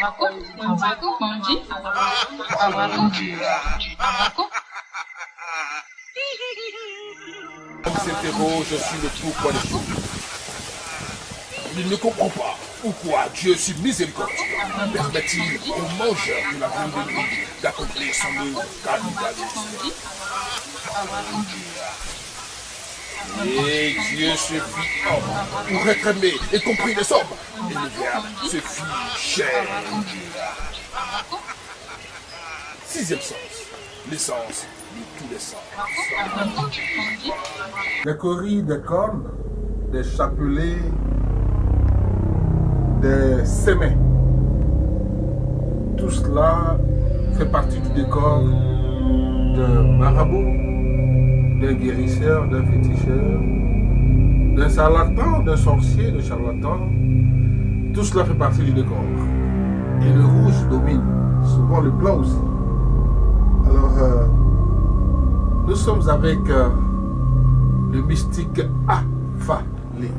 On s'interroge sur le pourquoi des choses. Il ne comprend pas pourquoi Dieu si miséricordieux permet-il aux mangeurs de la viande de lui d'accomplir son œuvre cannibalisme. Et Dieu se fit homme pour être aimé et compris des hommes. Et le Verbe se fit chair. Sixième sens, l'essence de tous les sens. Des coris, des cornes, des chapelets, des sémins. Tout cela fait partie du décor d'un marabout, d'un guérisseur, d'un féticheur, d'un charlatan, d'un sorcier, d'un charlatan. Tout cela fait partie du décor. Et le rouge domine, souvent le blanc aussi. Alors, nous sommes avec le mystique Afalé.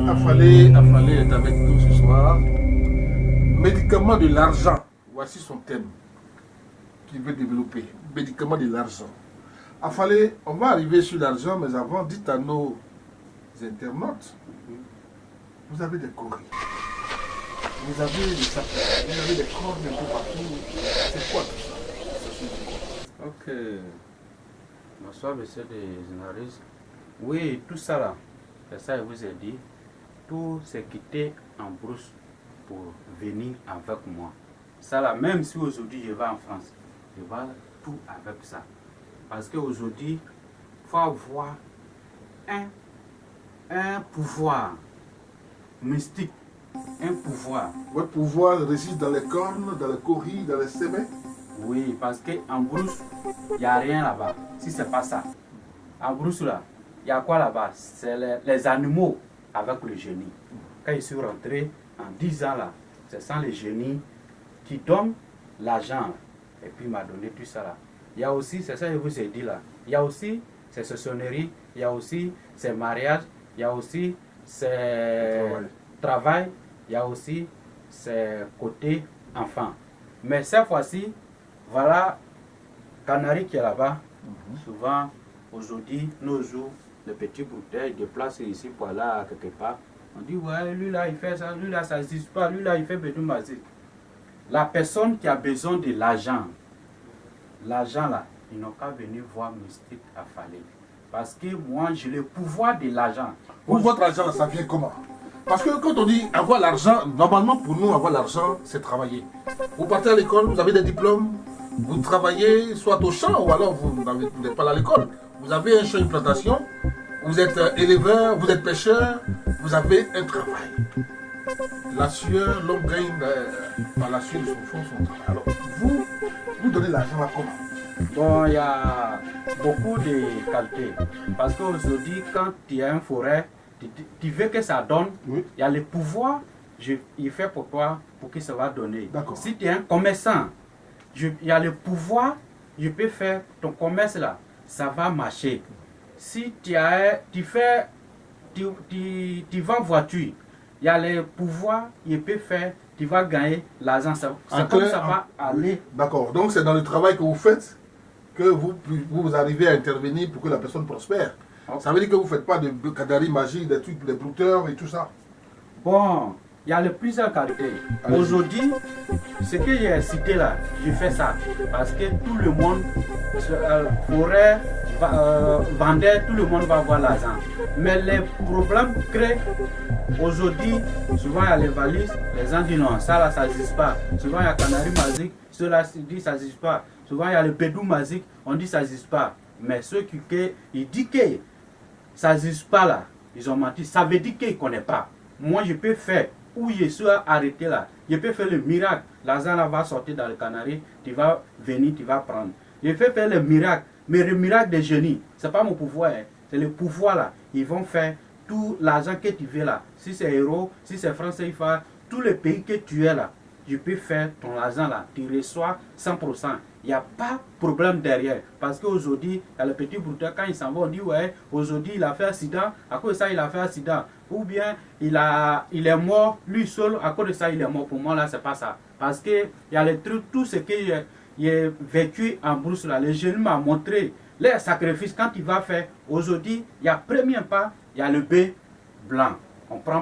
Afalé est avec nous ce soir. Médicament de l'argent. Voici son thème qu'il veut développer. Médicament de l'argent. Afalé, on va arriver sur l'argent, mais avant, dites à nos internautes, vous avez des coris. Vous avez des chapelets, vous avez des cordes un peu partout. C'est quoi tout ça? Ok. Bonsoir, monsieur des journalistes. Oui, tout ça là, c'est ça que je vous ai dit. Tout s'est quitté en brousse pour venir avec moi. Ça là, même si aujourd'hui je vais en France, je vais tout avec ça. Parce qu'aujourd'hui, il faut avoir un pouvoir mystique. Un pouvoir. Votre pouvoir réside dans les cornes, dans les coris, dans les sémins? Oui, parce qu'en brousse, il n'y a rien là-bas. Si ce n'est pas ça. En brousse là, il y a quoi là-bas? C'est les animaux avec le génie. Quand je suis rentré en 10 ans là, c'est sans les génies qui donnent l'argent. Et puis il m'a donné tout ça là. Il y a aussi, c'est ça que je vous ai dit là, il y a aussi ces sonneries, il y a aussi ces mariages, il y a aussi ces travail, il y a aussi ces côtés enfants. Mais cette fois-ci, voilà Canary qui est là-bas. Souvent, aujourd'hui, nos jours, les petits bouteilles déplacent ici pour là quelque part. On dit, ouais, lui là, il fait ça, lui là, ça n'existe pas, lui là, il fait bédou mazik. La personne qui a besoin de l'argent là, ils n'ont qu'à venir voir Mystique Afalé. Parce que moi, j'ai le pouvoir de l'argent. Pour votre argent, ça vient comment? Parce que quand on dit avoir l'argent, normalement pour nous, avoir l'argent, c'est travailler. Vous partez à l'école, vous avez des diplômes, vous travaillez soit au champ ou alors vous n'êtes pas à l'école. Vous avez un champ, une plantation, vous êtes éleveur, vous êtes pêcheur, vous avez un travail. La sueur, l'homme gagne par la sueur de son fond son travail. Alors vous donnez l'argent à comment? Bon, il y a beaucoup de qualités. Parce qu'aujourd'hui, quand tu as une forêt, tu veux que ça donne, il y a le pouvoir, il fait pour toi, pour que ça va donner. Si tu es un commerçant, il y a le pouvoir, je peux faire ton commerce là, ça va marcher. Si tu vends voiture, il y a le pouvoir, il peut faire, tu vas gagner l'argent, c'est comme ça va aller. D'accord, donc c'est dans le travail que vous faites que vous arrivez à intervenir pour que la personne prospère. Okay. Ça veut dire que vous ne faites pas de Canary magique, des trucs, des brouteurs et tout ça? Bon, il y a plusieurs qualités. Aujourd'hui, ce que j'ai cité là, je fais ça. Parce que tout le monde pourrait vendre, tout le monde va avoir l'argent. Mais les problèmes créent aujourd'hui, souvent il y a les valises, les gens disent non, ça là, ça n'existe pas. Souvent il y a Canary magique, ceux-là disent ça n'existe pas. Souvent il y a le bédou magique, on dit ça n'existe pas. Mais ceux qui disent que ça n'existe pas là, ils ont menti. Ça veut dire qu'ils ne connaissent pas. Moi, je peux faire, où je suis arrêté là, je peux faire le miracle. L'argent là va sortir dans le Canary, tu vas venir, tu vas prendre. Je peux faire le miracle, mais le miracle des génies, ce n'est pas mon pouvoir, hein. C'est le pouvoir là. Ils vont faire tout l'argent que tu veux là. Si c'est euro, si c'est franc CFA, tous les pays que tu es là, je peux faire ton argent là, tu reçois 100%. Il n'y a pas de problème derrière. Parce qu'aujourd'hui, il y a le petit brouteur, quand il s'en va, on dit ouais, aujourd'hui il a fait accident, à cause de ça il a fait accident. Ou bien il est mort, lui seul, à cause de ça il est mort. Pour moi là, c'est pas ça. Parce qu'il y a les trucs, tout ce qui est vécu en bourse là, le jeune m'a montré les sacrifices quand il va faire. Aujourd'hui, il y a premier pas, il y a le B blanc. On prend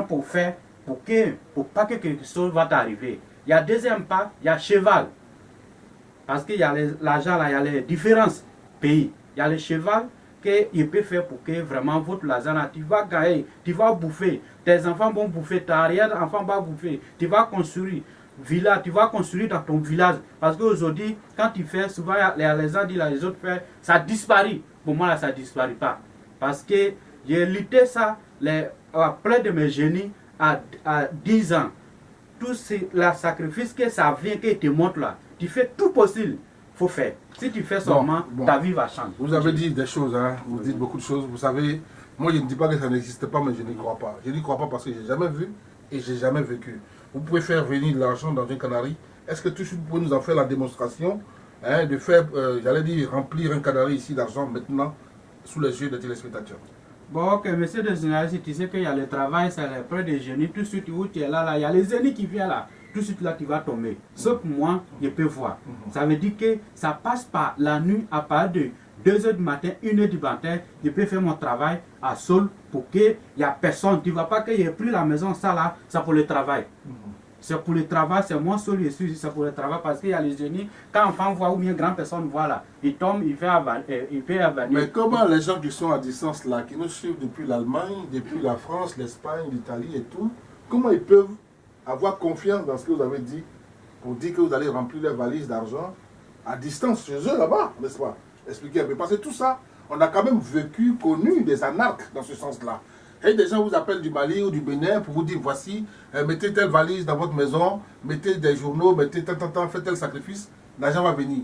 pour faire, pour pas que quelque chose va t'arriver. Il y a deuxième pas, il y a cheval. Parce qu'il y a l'argent là, il y a les différents pays. Il y a le cheval qu'il peut faire pour que vraiment votre l'argent là, tu vas gagner, tu vas bouffer. Tes enfants vont bouffer, tes arrière-enfants vont bouffer. Tu vas construire. Village, tu vas construire dans ton village. Parce qu'aujourd'hui, quand tu fais, souvent les gens disent, les autres font, ça disparaît. Pour moi, là, ça ne disparaît pas. Parce que j'ai lutté ça, plein de mes génies, à 10 ans. Tout le sacrifice que ça vient, que te montre là, tu fais tout possible, il faut faire. Si tu fais seulement, ta vie va changer. Vous avez dit des choses, hein, vous dites beaucoup de choses. Vous savez, moi je ne dis pas que ça n'existe pas, mais je n'y crois pas. Je n'y crois pas parce que je n'ai jamais vu et je n'ai jamais vécu. Vous pouvez faire venir de l'argent dans une cannerie. Est-ce que tout de suite vous pouvez nous en faire la démonstration, hein, de faire, j'allais dire, remplir un cannerie ici d'argent maintenant sous les yeux des téléspectateurs? Bon, ok, monsieur le journaliste, tu sais qu'il y a le travail, c'est le près des génies. Tout de suite où tu es là, il y a les génies qui viennent là. Tout de suite là, tu vas tomber. Sauf moi, je peux voir. Ça veut dire que ça passe par la nuit à partir de 2 h du matin, 1 h du matin. Je peux faire mon travail à sol pour qu'il n'y a personne. Tu ne vois pas que j'ai pris la maison, ça là, c'est pour le travail. C'est pour le travail, c'est moi seul, je suis, c'est pour le travail parce qu'il y a les génies. Quand enfant voit ou bien grande personne voit là, il tombe, il fait avanir. Mais comment les gens qui sont à distance là, qui nous suivent depuis l'Allemagne, depuis la France, l'Espagne, l'Italie et tout, comment ils peuvent avoir confiance dans ce que vous avez dit pour dire que vous allez remplir les valises d'argent à distance chez eux là-bas, n'est-ce pas? Expliquez un peu. Parce que tout ça, on a quand même vécu, connu des anarques dans ce sens-là. Et des gens vous appellent du Mali ou du Bénin pour vous dire voici, mettez telle valise dans votre maison, mettez des journaux, mettez faites tel sacrifice, l'argent va venir.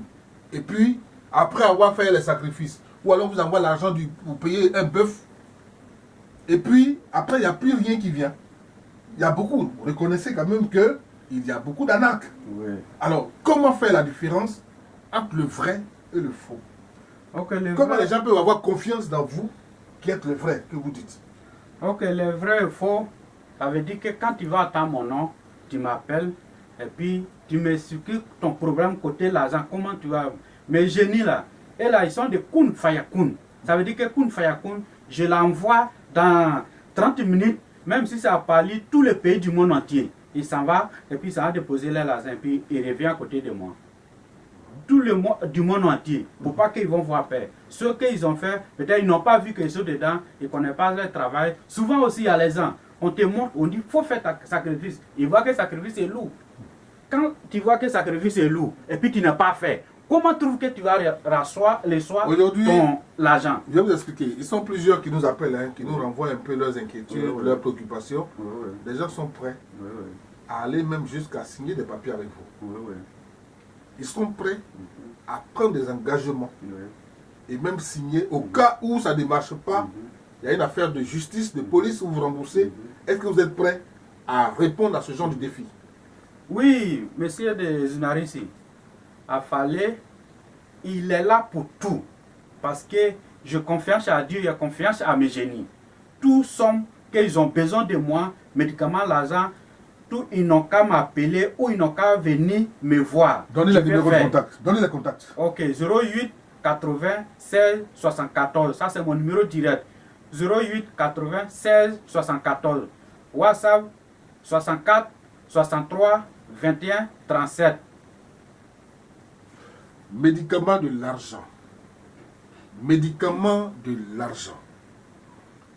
Et puis, après avoir fait les sacrifices, ou alors vous envoie l'argent pour payer un bœuf, et puis après il n'y a plus rien qui vient. Il y a beaucoup, vous reconnaissez quand même qu'il y a beaucoup d'arnaques. Oui. Alors, comment faire la différence entre le vrai et le faux? Okay, comment les gens peuvent avoir confiance dans vous qui êtes le vrai que vous dites? Ok, le vrai et faux, ça veut dire que quand tu vas attendre mon nom, tu m'appelles et puis tu m'expliques ton problème côté l'argent, comment tu vas. Mes génies là, et là ils sont des Kun Fayakun. Ça veut dire que Kun Fayakun, je l'envoie dans 30 minutes, même si ça a parlé tous les pays du monde entier. Il s'en va et puis ça va déposer l'argent et puis il revient à côté de moi. Tout le monde du monde entier, pour pas qu'ils vont voir peur. Ce qu'ils ont fait, peut-être ils n'ont pas vu qu'ils sont dedans, ils ne connaissent pas leur travail. Souvent aussi, il y a les gens, on te montre, on dit, il faut faire ta sacrifice. Ils voient que le sacrifice est lourd. Quand tu vois que le sacrifice est lourd, et puis tu n'as pas fait, comment trouves que tu vas rasseoir les soirs ton l'argent? Je vais vous expliquer. Ils sont plusieurs qui nous appellent, hein, qui nous renvoient un peu leurs inquiétudes, leurs préoccupations. Les gens sont prêts à aller même jusqu'à signer des papiers avec vous. Ils sont prêts à prendre des engagements et même signer au cas où ça ne marche pas. Il y a une affaire de justice, de police où vous remboursez. Est-ce que vous êtes prêts à répondre à ce genre de défi? Oui, monsieur de Zunarisi, il est là pour tout. Parce que je confiance à Dieu, j'ai confiance à mes génies. Tous sont qu'ils ont besoin de moi, médicaments, l'argent. Ils n'ont qu'à m'appeler ou ils n'ont qu'à venir me voir. Donnez les numéros de contact. Donnez les contacts. Ok, 08 80 16 74. Ça, c'est mon numéro direct. 08 80 16 74. WhatsApp 64 63 21 37. Médicaments de l'argent. Médicaments de l'argent.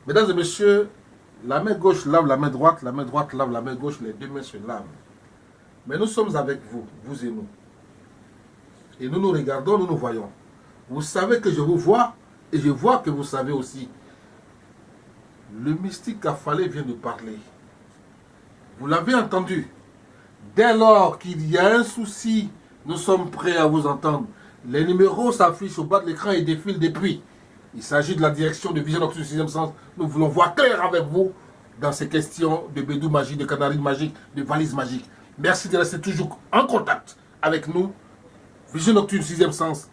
Mesdames et messieurs, la main gauche lave la main droite lave la main gauche, les deux mains se lavent. Mais nous sommes avec vous, vous et nous. Et nous nous regardons, nous nous voyons. Vous savez que je vous vois et je vois que vous savez aussi. Le mystique Afalé vient de parler. Vous l'avez entendu. Dès lors qu'il y a un souci, nous sommes prêts à vous entendre. Les numéros s'affichent au bas de l'écran et défilent depuis. Il s'agit de la direction de Vision Nocturne 6e sens. Nous voulons voir clair avec vous dans ces questions de bédou magique, de canarine magique, de valise magique. Merci de rester toujours en contact avec nous. Vision Nocturne 6e sens.